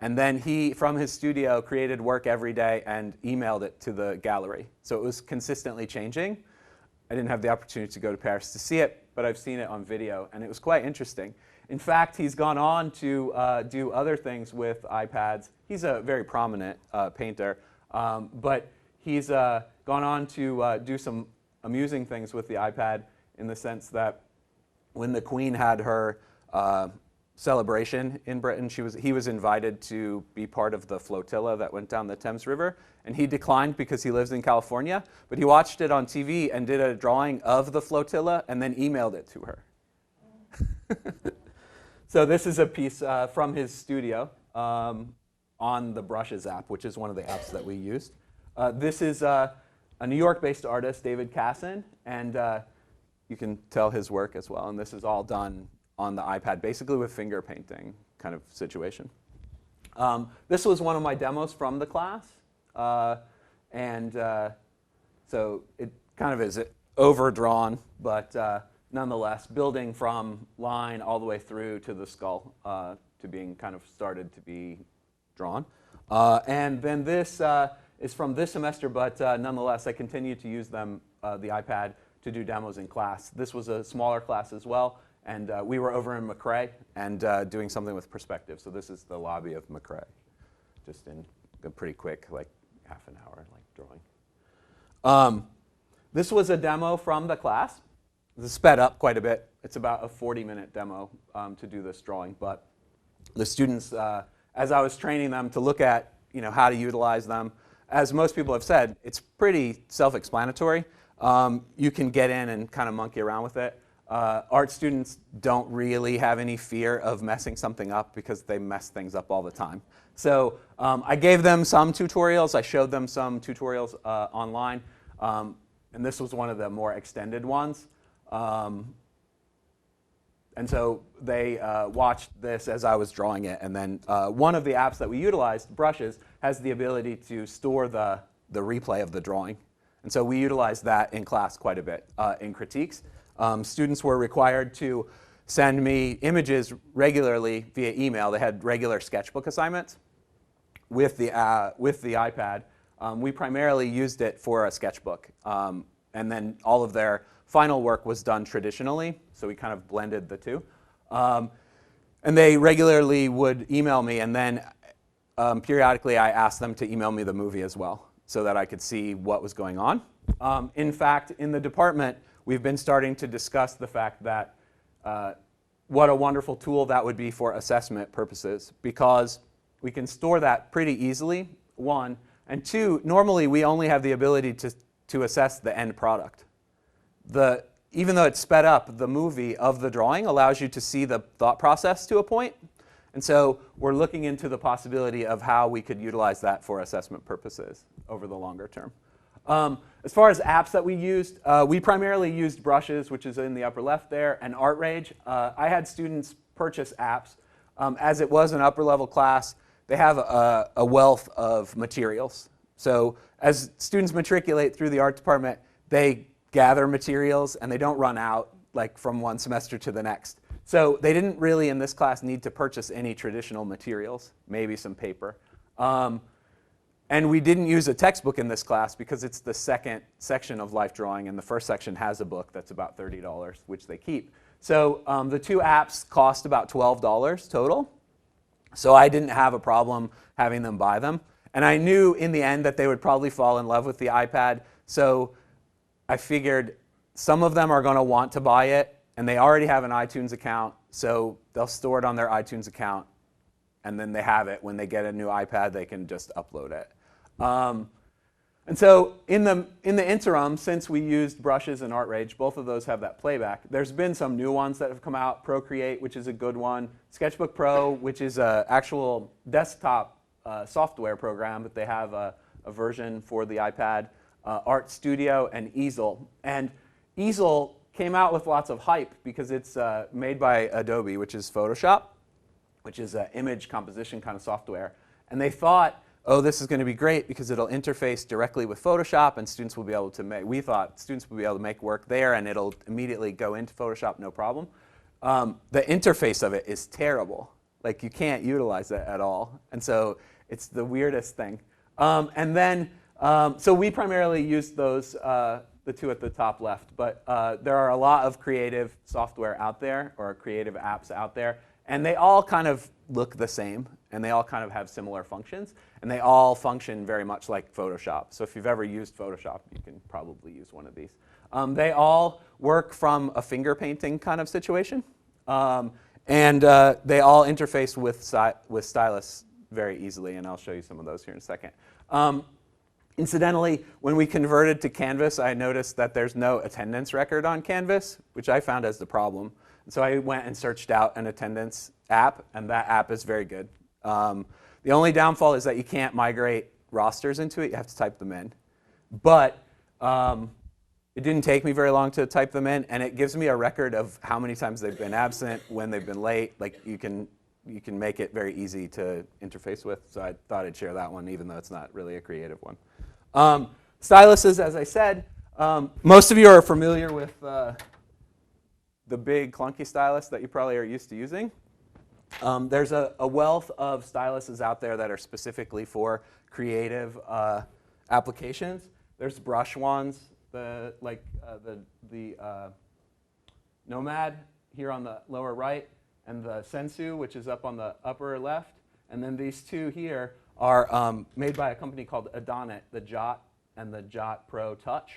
And then he, from his studio, created work every day and emailed it to the gallery. So it was consistently changing. I didn't have the opportunity to go to Paris to see it, but I've seen it on video, and it was quite interesting. In fact, he's gone on to do other things with iPads. He's a very prominent painter, but he's gone on to do some amusing things with the iPad in the sense that when the Queen had her celebration in Britain, he was invited to be part of the flotilla that went down the Thames River, and he declined because he lives in California, but he watched it on TV and did a drawing of the flotilla and then emailed it to her. So this is a piece from his studio on the Brushes app, which is one of the apps that we used. This is a New York-based artist, David Casson, and you can tell his work as well. And this is all done on the iPad, basically with finger painting kind of situation. This was one of my demos from the class. So it kind of is overdrawn, but nonetheless, building from line all the way through to the skull to being kind of started to be drawn. And then this is from this semester, but nonetheless, I continue to use them, the iPad, to do demos in class. This was a smaller class as well, and we were over in McRae and doing something with perspective. So this is the lobby of McRae, just in a pretty quick, like half an hour, like drawing. This was a demo from the class. This is sped up quite a bit. It's about a 40-minute demo to do this drawing, but the students, as I was training them to look at how to utilize them, as most people have said, it's pretty self-explanatory. You can get in and kind of monkey around with it. Art students don't really have any fear of messing something up because they mess things up all the time. So I gave them some tutorials. I showed them some tutorials online. And this was one of the more extended ones. And so they watched this as I was drawing it. And then one of the apps that we utilized, Brushes, has the ability to store the replay of the drawing. And so we utilized that in class quite a bit in critiques. Students were required to send me images regularly via email. They had regular sketchbook assignments with the iPad. We primarily used it for a sketchbook. And then all of their final work was done traditionally, so we kind of blended the two. And they regularly would email me, and then periodically I asked them to email me the movie as well, so that I could see what was going on. In fact, in the department, we've been starting to discuss the fact that what a wonderful tool that would be for assessment purposes, because we can store that pretty easily, one, and two, normally we only have the ability to assess the end product. Even though it's sped up, the movie of the drawing allows you to see the thought process to a point. And so we're looking into the possibility of how we could utilize that for assessment purposes over the longer term. As far as apps that we used, we primarily used Brushes, which is in the upper left there, and ArtRage. I had students purchase apps. As it was an upper level class, they have a wealth of materials. So as students matriculate through the art department, they gather materials and they don't run out like from one semester to the next. So they didn't really in this class need to purchase any traditional materials, maybe some paper. And we didn't use a textbook in this class because it's the second section of life drawing, and the first section has a book that's about $30, which they keep. So the two apps cost about $12 total. So I didn't have a problem having them buy them. And I knew in the end that they would probably fall in love with the iPad. So I figured some of them are going to want to buy it, and they already have an iTunes account, so they'll store it on their iTunes account, and then they have it. When they get a new iPad, they can just upload it. And so in the interim, since we used Brushes and ArtRage, both of those have that playback. There's been some new ones that have come out. Procreate, which is a good one. Sketchbook Pro, which is an actual desktop software program, but they have a version for the iPad. Art Studio, and Easel. And Easel came out with lots of hype because it's made by Adobe, which is Photoshop, which is an image composition kind of software. And they thought, oh, this is going to be great because it'll interface directly with Photoshop, and students will be able to make, we thought students will be able to make work there, and it'll immediately go into Photoshop, no problem. The interface of it is terrible. Like, you can't utilize it at all. And so it's the weirdest thing. So we primarily used those, the two at the top left, but there are a lot of creative software out there, or creative apps out there, and they all kind of look the same, and they all kind of have similar functions, and they all function very much like Photoshop. So if you've ever used Photoshop, you can probably use one of these. They all work from a finger painting kind of situation, and they all interface with stylus very easily, and I'll show you some of those here in a second. Incidentally, when we converted to Canvas, I noticed that there's no attendance record on Canvas, which I found as the problem. And so I went and searched out an attendance app, and that app is very good. The only downfall is that you can't migrate rosters into it. You have to type them in. But it didn't take me very long to type them in, and it gives me a record of how many times they've been absent, when they've been late. Like, you can make it very easy to interface with. So I thought I'd share that one, even though it's not really a creative one. Styluses, as I said, most of you are familiar with the big clunky stylus that you probably are used to using. There's a wealth of styluses out there that are specifically for creative applications. There's brush ones, the Nomad here on the lower right, and the Sensu, which is up on the upper left. And then these two here are made by a company called Adonit, the Jot and the Jot Pro Touch.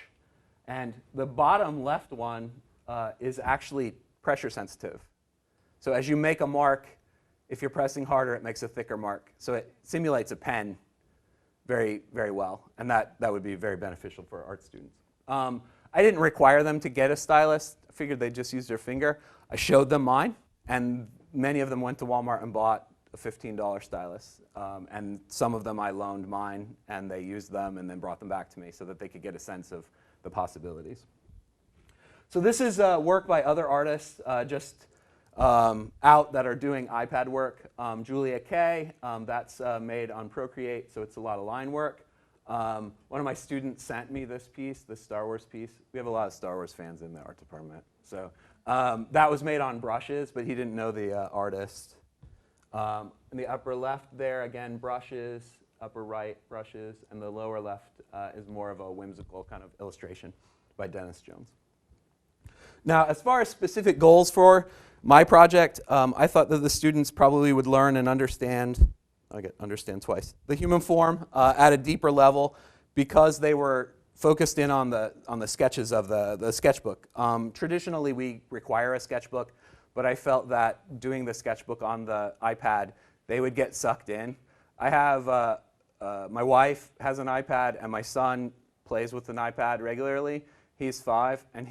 And the bottom left one is actually pressure sensitive. So as you make a mark, if you're pressing harder, it makes a thicker mark. So it simulates a pen very, very well. And that would be very beneficial for art students. I didn't require them to get a stylus. I figured they'd just use their finger. I showed them mine, and many of them went to Walmart and bought a $15 stylus. And some of them I loaned mine, and they used them and then brought them back to me so that they could get a sense of the possibilities. So this is work by other artists just out that are doing iPad work. Julia Kay, that's made on Procreate, so it's a lot of line work. One of my students sent me this piece, this Star Wars piece. We have a lot of Star Wars fans in the art department. So that was made on brushes, but he didn't know the artist. In the upper left there, again, brushes. Upper right, brushes. And the lower left is more of a whimsical kind of illustration by Dennis Jones. Now, as far as specific goals for my project, I thought that the students probably would learn and understand, I get understand twice, the human form at a deeper level, because they were focused in on the sketches of the sketchbook. Traditionally, we require a sketchbook, but I felt that doing the sketchbook on the iPad, they would get sucked in. I have, my wife has an iPad, and my son plays with an iPad regularly. He's 5, and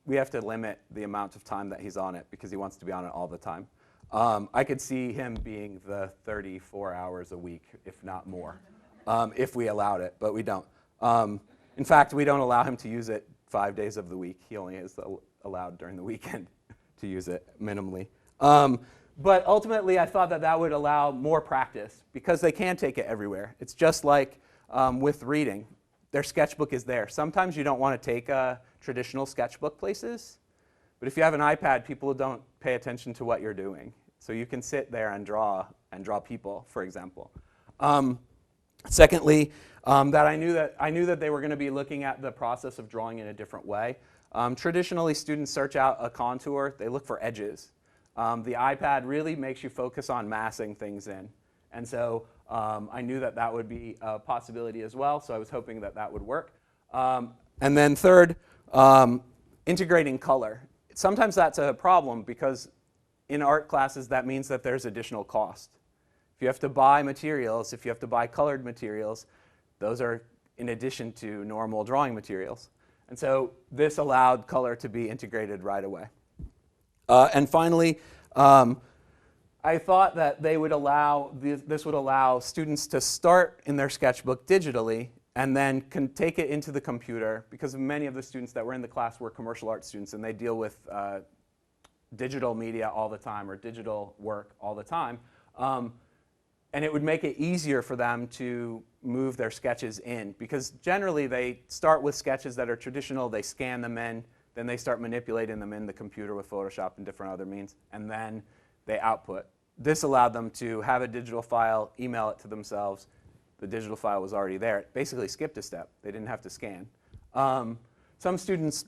we have to limit the amount of time that he's on it because he wants to be on it all the time. I could see him being the 34 hours a week, if not more, if we allowed it, but we don't. In fact, we don't allow him to use it 5 days of the week. He only is allowed during the weekend to use it minimally. But ultimately, I thought that would allow more practice because they can take it everywhere. It's just like with reading. Their sketchbook is there. Sometimes you don't want to take traditional sketchbook places, but if you have an iPad, people don't pay attention to what you're doing. So you can sit there and draw people, for example. Secondly, that I knew that they were going to be looking at the process of drawing in a different way. Traditionally, students search out a contour. They look for edges. The iPad really makes you focus on massing things in. And so I knew that that would be a possibility as well, so I was hoping that that would work. And then third, integrating color. Sometimes that's a problem because in art classes that means that there's additional cost. If you have to buy materials, if you have to buy colored materials, those are in addition to normal drawing materials. And so this allowed color to be integrated right away. And finally, I thought that they would this would allow students to start in their sketchbook digitally and then can take it into the computer, because many of the students that were in the class were commercial art students and they deal with digital media all the time or digital work all the time. And it would make it easier for them to move their sketches in, because generally they start with sketches that are traditional, they scan them in, then they start manipulating them in the computer with Photoshop and different other means, and then they output. This allowed them to have a digital file, email it to themselves. The digital file was already there. It basically skipped a step. They didn't have to scan. Some students,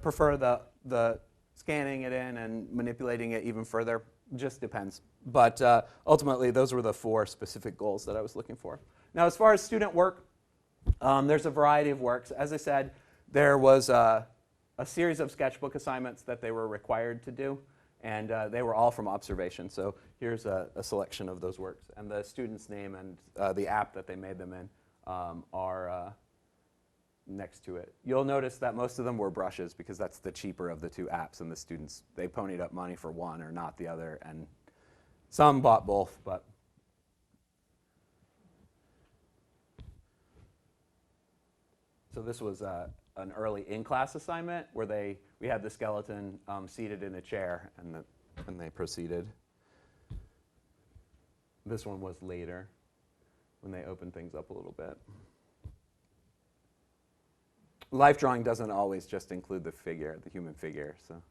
prefer the scanning it in and manipulating it even further. Just depends. But ultimately, those were the 4 specific goals that I was looking for. Now, as far as student work, there's a variety of works. As I said, there was a series of sketchbook assignments that they were required to do, and they were all from observation. So here's a selection of those works. And the student's name and the app that they made them in are next to it. You'll notice that most of them were brushes, because that's the cheaper of the 2 apps, and the students, they ponied up money for one or not the other, and some bought both. But so this was an early in-class assignment where we had the skeleton seated in a chair, and they proceeded. This one was later, when they opened things up a little bit. Life drawing doesn't always just include the human figure. So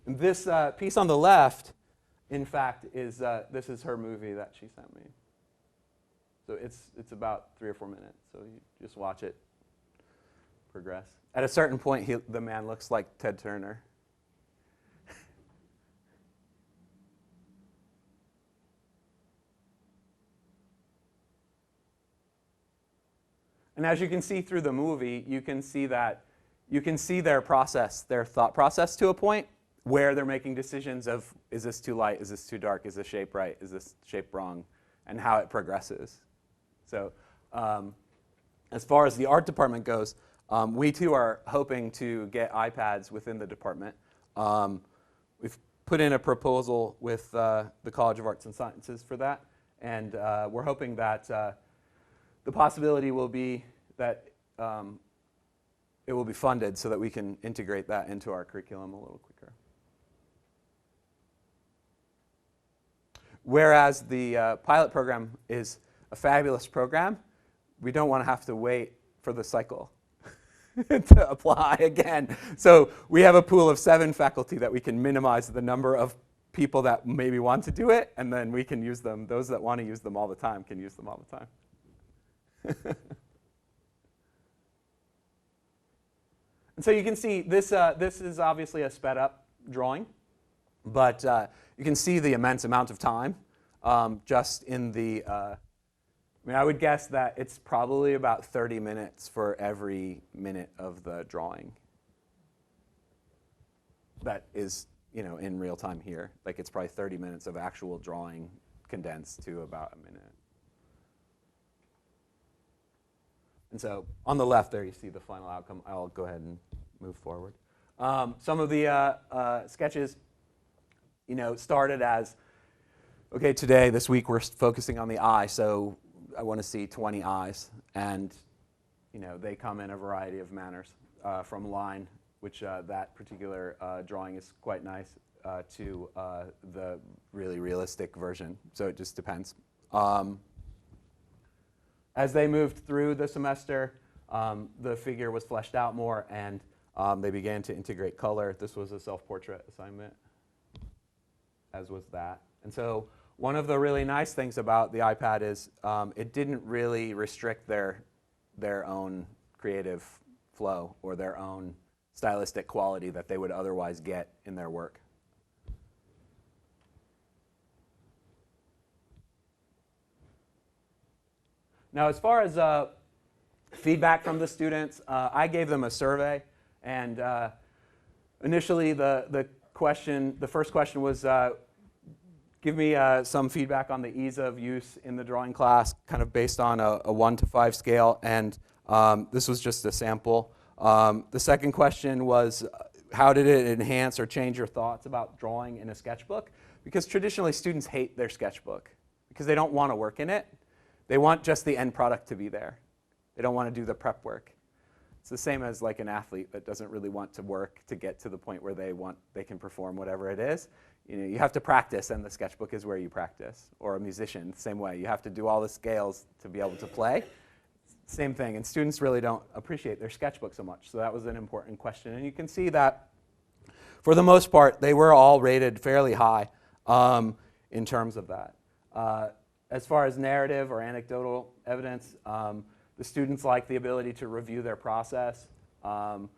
this piece on the left, in fact, this is her movie that she sent me. So it's about 3 or 4 minutes. So you just watch it progress. At a certain point, the man looks like Ted Turner. And as you can see through the movie, you can see their process, their thought process to a point where they're making decisions of, is this too light, is this too dark, is this shape right, is this shape wrong, and how it progresses. So as far as the art department goes, we too are hoping to get iPads within the department. We've put in a proposal with the College of Arts and Sciences for that, and we're hoping that the possibility will be that it will be funded so that we can integrate that into our curriculum a little quicker. Whereas the pilot program is a fabulous program, we don't want to have to wait for the cycle to apply again. So we have a pool of 7 faculty that we can minimize the number of people that maybe want to do it, and then we can use them. Those that want to use them all the time can use them all the time. And so you can see this is obviously a sped up drawing, but you can see the immense amount of time just in the, I would guess that it's probably about 30 minutes for every minute of the drawing. That is, in real time here. Like, it's probably 30 minutes of actual drawing condensed to about a minute. And so on the left there, you see the final outcome. I'll go ahead and move forward. Some of the sketches, started as, okay, today, this week, we're focusing on the eye, so I want to see 20 eyes. And, they come in a variety of manners, from line, which that particular drawing is quite nice, to the really realistic version. So it just depends. As they moved through the semester, the figure was fleshed out more, and they began to integrate color. This was a self-portrait assignment, as was that. And so one of the really nice things about the iPad is it didn't really restrict their own creative flow or their own stylistic quality that they would otherwise get in their work. Now, as far as feedback from the students, I gave them a survey, and initially the first question was, give me some feedback on the ease of use in the drawing class, kind of based on a 1 to 5 scale, and this was just a sample. The second question was, how did it enhance or change your thoughts about drawing in a sketchbook? Because traditionally students hate their sketchbook because they don't want to work in it. They want just the end product to be there. They don't want to do the prep work. It's the same as like an athlete that doesn't really want to work to get to the point where they can perform whatever it is. You know, you have to practice, and the sketchbook is where you practice. Or a musician, the same way. You have to do all the scales to be able to play. Same thing, and students really don't appreciate their sketchbook so much. So that was an important question. And you can see that for the most part, they were all rated fairly high in terms of that. As far as narrative or anecdotal evidence, the students liked the ability to review their process, and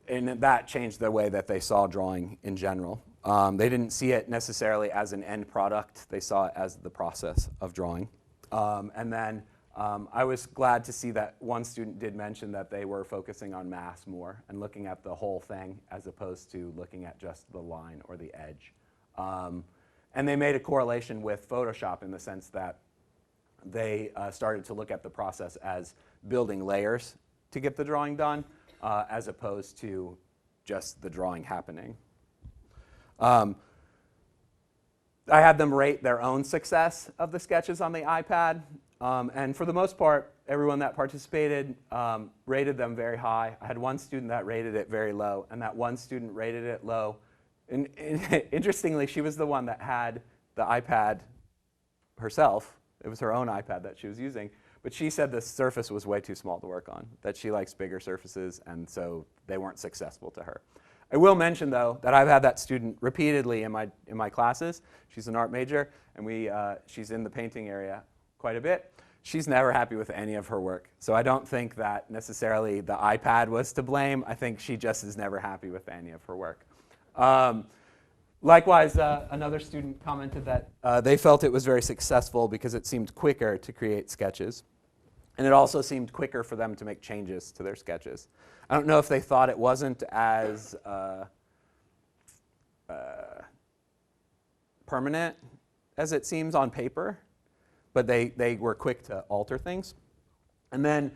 that changed the way that they saw drawing in general. They didn't see it necessarily as an end product. They saw it as the process of drawing. And then I was glad to see that one student did mention that they were focusing on mass more and looking at the whole thing as opposed to looking at just the line or the edge. And they made a correlation with Photoshop in the sense that they started to look at the process as building layers to get the drawing done, as opposed to just the drawing happening. I had them rate their own success of the sketches on the iPad, and for the most part, everyone that participated rated them very high. I had one student that rated it very low, and that one student rated it low. And interestingly, she was the one that had the iPad herself. It was her own iPad that she was using, but she said the surface was way too small to work on, that she likes bigger surfaces, and so they weren't successful to her. I will mention, though, that I've had that student repeatedly in my classes. She's an art major, and she's in the painting area quite a bit. She's never happy with any of her work, so I don't think that necessarily the iPad was to blame. I think she just is never happy with any of her work. Likewise, another student commented that they felt it was very successful because it seemed quicker to create sketches. And it also seemed quicker for them to make changes to their sketches. I don't know if they thought it wasn't as permanent as it seems on paper, but they were quick to alter things. And then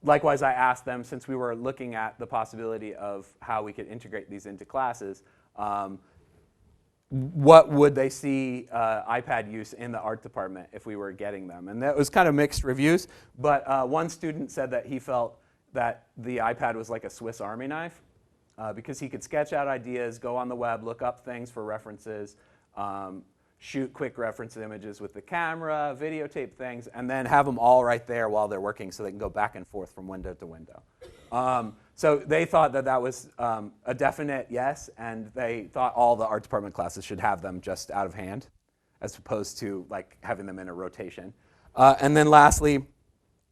likewise, I asked them, since we were looking at the possibility of how we could integrate these into classes, what would they see iPad use in the art department if we were getting them? And that was kind of mixed reviews, but one student said that he felt that the iPad was like a Swiss Army knife because he could sketch out ideas, go on the web, look up things for references, shoot quick reference images with the camera, videotape things, and then have them all right there while they're working so they can go back and forth from window to window. So they thought that that was a definite yes, and they thought all the art department classes should have them just out of hand, as opposed to like having them in a rotation. And then lastly,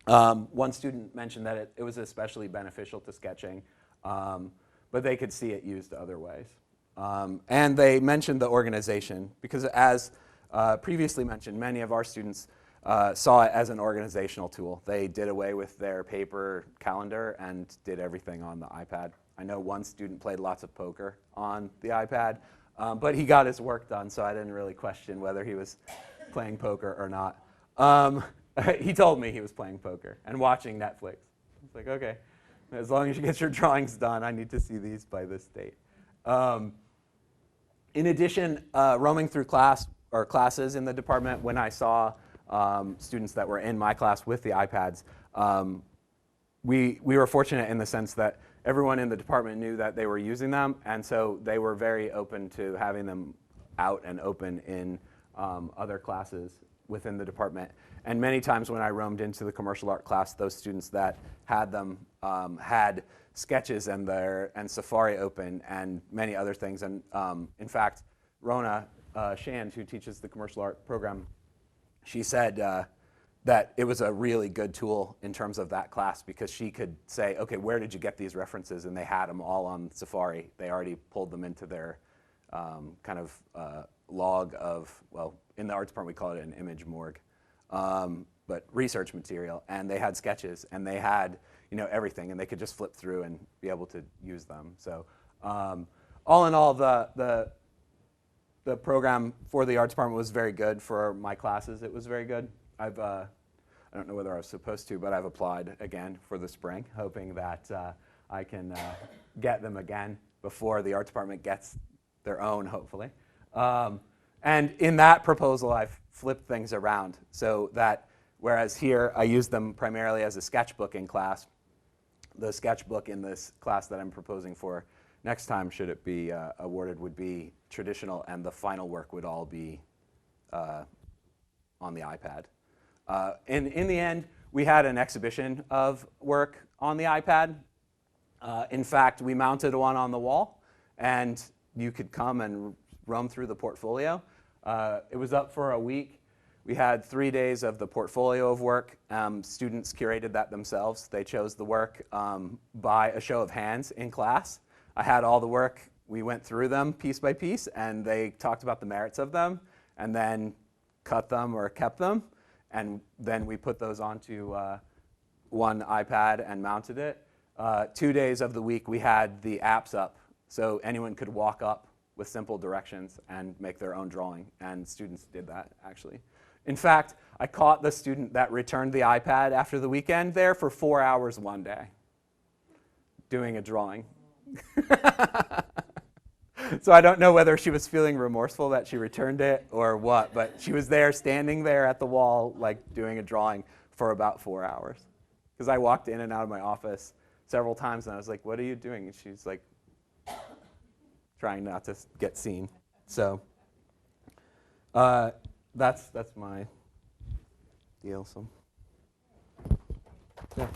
one student mentioned that it was especially beneficial to sketching, but they could see it used other ways. And they mentioned the organization, because as previously mentioned, many of our students saw it as an organizational tool. They did away with their paper calendar and did everything on the iPad. I know one student played lots of poker on the iPad, but he got his work done, so I didn't really question whether he was playing poker or not. He told me he was playing poker and watching Netflix. It's like, okay, as long as you get your drawings done, I need to see these by this date. In addition, roaming through classes in the department, when I saw students that were in my class with the iPads, we were fortunate in the sense that everyone in the department knew that they were using them, and so they were very open to having them out and open in other classes within the department. And many times when I roamed into the commercial art class, those students that had them had sketches and Safari open and many other things. And in fact, Rona Shand, who teaches the commercial art program, she said that it was a really good tool in terms of that class because she could say, okay, where did you get these references? And they had them all on Safari. They already pulled them into their log of, well, in the arts department we call it an image morgue, but research material. And they had sketches, and they had everything, and they could just flip through and be able to use them. So all in all, the program for the arts department was very good. For my classes, it was very good. I don't know whether I was supposed to, but I've applied again for the spring, hoping that I can get them again before the arts department gets their own, hopefully. And in that proposal, I've flipped things around so that whereas here I use them primarily as a sketchbook in class, the sketchbook in this class that I'm proposing for next time, should it be awarded, would be traditional, and the final work would all be on the iPad. And in the end, we had an exhibition of work on the iPad. In fact, we mounted one on the wall, and you could come and roam through the portfolio. It was up for a week. We had 3 days of the portfolio of work. Students curated that themselves. They chose the work by a show of hands in class. I had all the work. We went through them piece by piece, and they talked about the merits of them, and then cut them or kept them. And then we put those onto one iPad and mounted it. 2 days of the week, we had the apps up, so anyone could walk up with simple directions and make their own drawing, and students did that, actually. In fact, I caught the student that returned the iPad after the weekend there for 4 hours one day doing a drawing. So I don't know whether she was feeling remorseful that she returned it or what, but she was there, standing there at the wall, like doing a drawing for about 4 hours. Because I walked in and out of my office several times, and I was like, what are you doing? And she's like, trying not to get seen. So that's my deal. So yeah.